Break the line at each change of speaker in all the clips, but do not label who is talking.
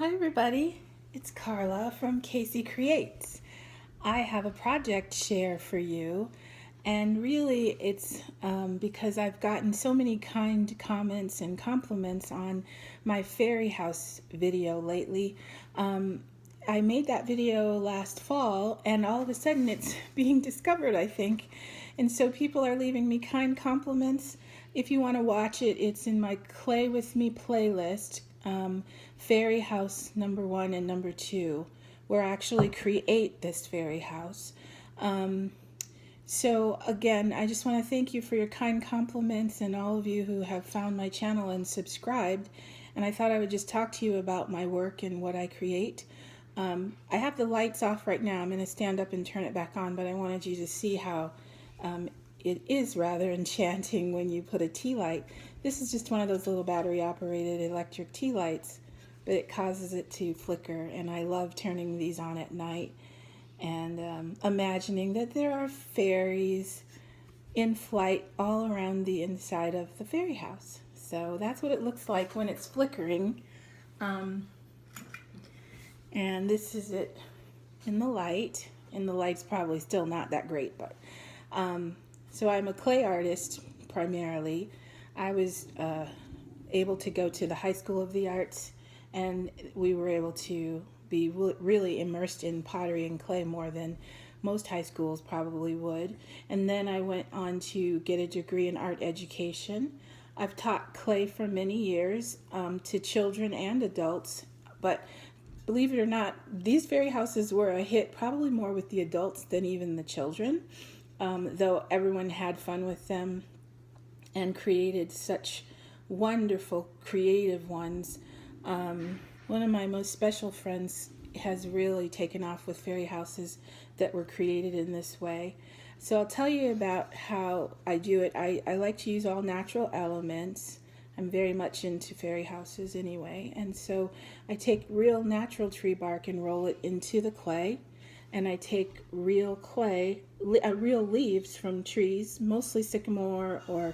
Hi everybody, it's Carla from Casey Creates. I have a project share for you, and really it's because I've gotten so many kind comments and compliments on my fairy house video lately. I made that video last fall, and all of a sudden it's being discovered, I think. And so people are leaving me kind compliments. If you want to watch it, it's in my Clay With Me playlist, Fairy House #1 and #2, where I actually create this fairy house. So again, I just want to thank you for your kind compliments and all of you who have found my channel and subscribed. And I thought I would just talk to you about my work and what I create. I have the lights off right now. I'm going to stand up and turn it back on, but I wanted you to see how it is rather enchanting when you put a tea light. This is just one of those little battery operated electric tea lights, but it causes it to flicker, and I love turning these on at night and imagining that there are fairies in flight all around the inside of the fairy house. So that's what it looks like when it's flickering. And this is it in the light, and the light's probably still not that great, but so I'm a clay artist primarily. I was able to go to the High School of the Arts, and we were able to be really immersed in pottery and clay more than most high schools probably would. And then I went on to get a degree in art education. I've taught clay for many years to children and adults, but believe it or not, these fairy houses were a hit probably more with the adults than even the children, though everyone had fun with them and created such wonderful creative ones. One of my most special friends has really taken off with fairy houses that were created in this way. So I'll tell you about how I do it. I like to use all natural elements. I'm very much into fairy houses anyway. And so I take real natural tree bark and roll it into the clay. And I take real clay, real leaves from trees, mostly sycamore or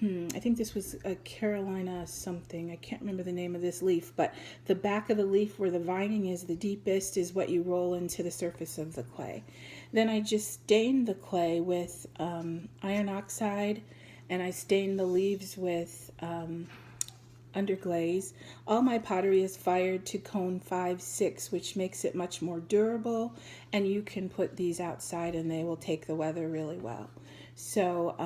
I think this was a Carolina something. I can't remember the name of this leaf, but the back of the leaf where the vining is the deepest is what you roll into the surface of the clay. Then I just stain the clay with iron oxide, and I stain the leaves with underglaze. All my pottery is fired to cone 5, 6, which makes it much more durable, and you can put these outside and they will take the weather really well. So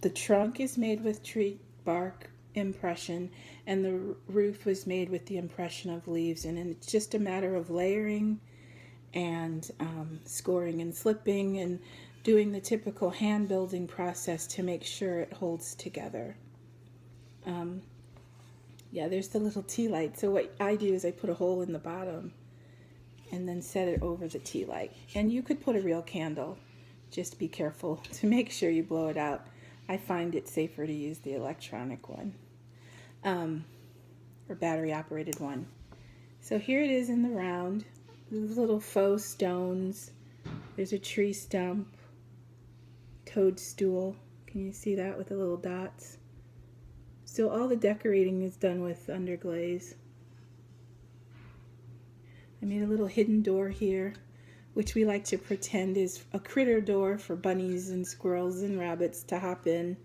the trunk is made with tree bark impression, and the roof was made with the impression of leaves, and it's just a matter of layering and scoring and slipping and doing the typical hand building process to make sure it holds together. Yeah, there's the little tea light. So what I do is I put a hole in the bottom and then set it over the tea light. And you could put a real candle. Just be careful to make sure you blow it out. I find it safer to use the electronic one, or battery operated one. So here it is in the round. These little faux stones. There's a tree stump, toadstool. Can you see that with the little dots? So all the decorating is done with underglaze. I made a little hidden door here, which we like to pretend is a critter door for bunnies and squirrels and rabbits to hop in.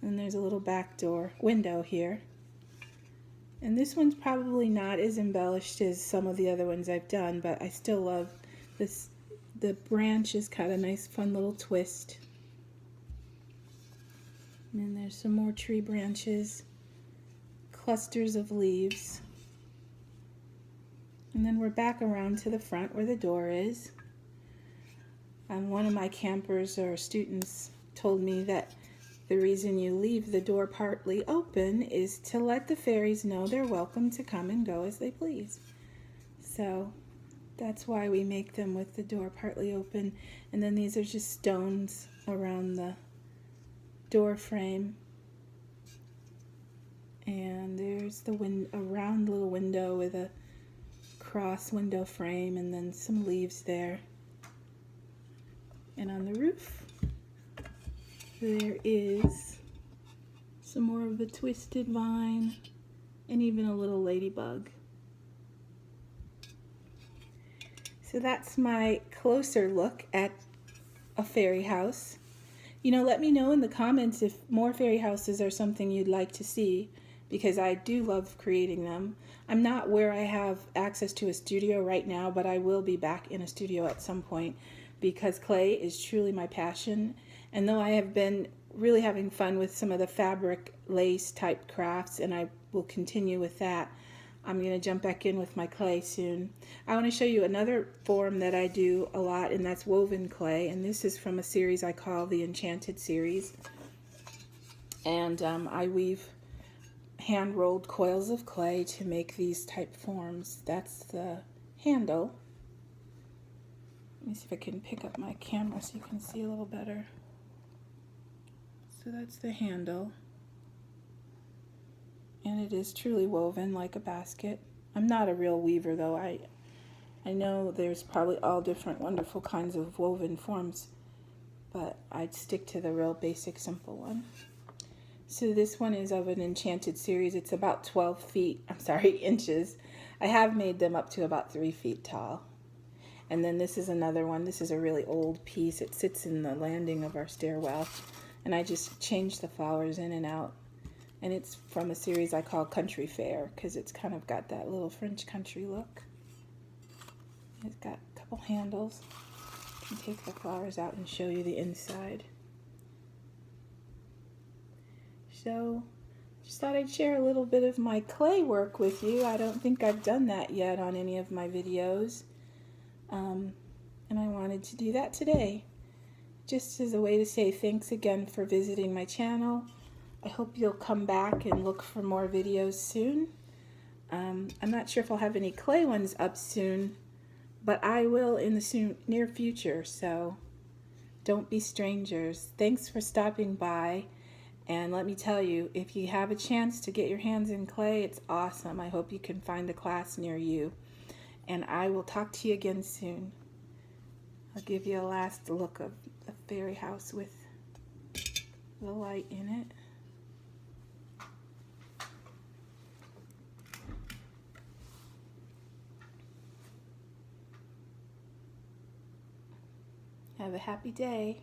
And there's a little back door window here. And this one's probably not as embellished as some of the other ones I've done, but I still love this. The branch has got a nice fun little twist. And then there's some more tree branches, clusters of leaves. And then we're back around to the front where the door is. One of my campers or students told me that the reason you leave the door partly open is to let the fairies know they're welcome to come and go as they please. So that's why we make them with the door partly open. And then these are just stones around the door frame. And there's the a round little window with a cross window frame, and then some leaves there. And on the roof there is some more of the twisted vine and even a little ladybug. So that's my closer look at a fairy house. You know, let me know in the comments if more fairy houses are something you'd like to see, because I do love creating them. I'm not where I have access to a studio right now, but I will be back in a studio at some point because clay is truly my passion. And though I have been really having fun with some of the fabric lace type crafts, and I will continue with that, I'm going to jump back in with my clay soon. I want to show you another form that I do a lot, and that's woven clay. And this is from a series I call the Enchanted series. And I weave hand-rolled coils of clay to make these type forms. That's the handle. Let me see if I can pick up my camera so you can see a little better. So that's the handle. And it is truly woven like a basket. I'm not a real weaver though. I know there's probably all different wonderful kinds of woven forms, but I'd stick to the real basic simple one. So this one is of an Enchanted series. It's about 12 feet, inches. I have made them up to about 3 feet tall. And then this is another one. This is a really old piece. It sits in the landing of our stairwell. And I just changed the flowers in and out. And it's from a series I call Country Fair because it's kind of got that little French country look. It's got a couple handles. I can take the flowers out and show you the inside. So, just thought I'd share a little bit of my clay work with you. I don't think I've done that yet on any of my videos. And I wanted to do that today. Just as a way to say thanks again for visiting my channel. I hope you'll come back and look for more videos soon. I'm not sure if I'll have any clay ones up soon, but I will in the near future, so don't be strangers. Thanks for stopping by, and let me tell you, if you have a chance to get your hands in clay, it's awesome. I hope you can find a class near you, and I will talk to you again soon. I'll give you a last look of the fairy house with the light in it. Have a happy day.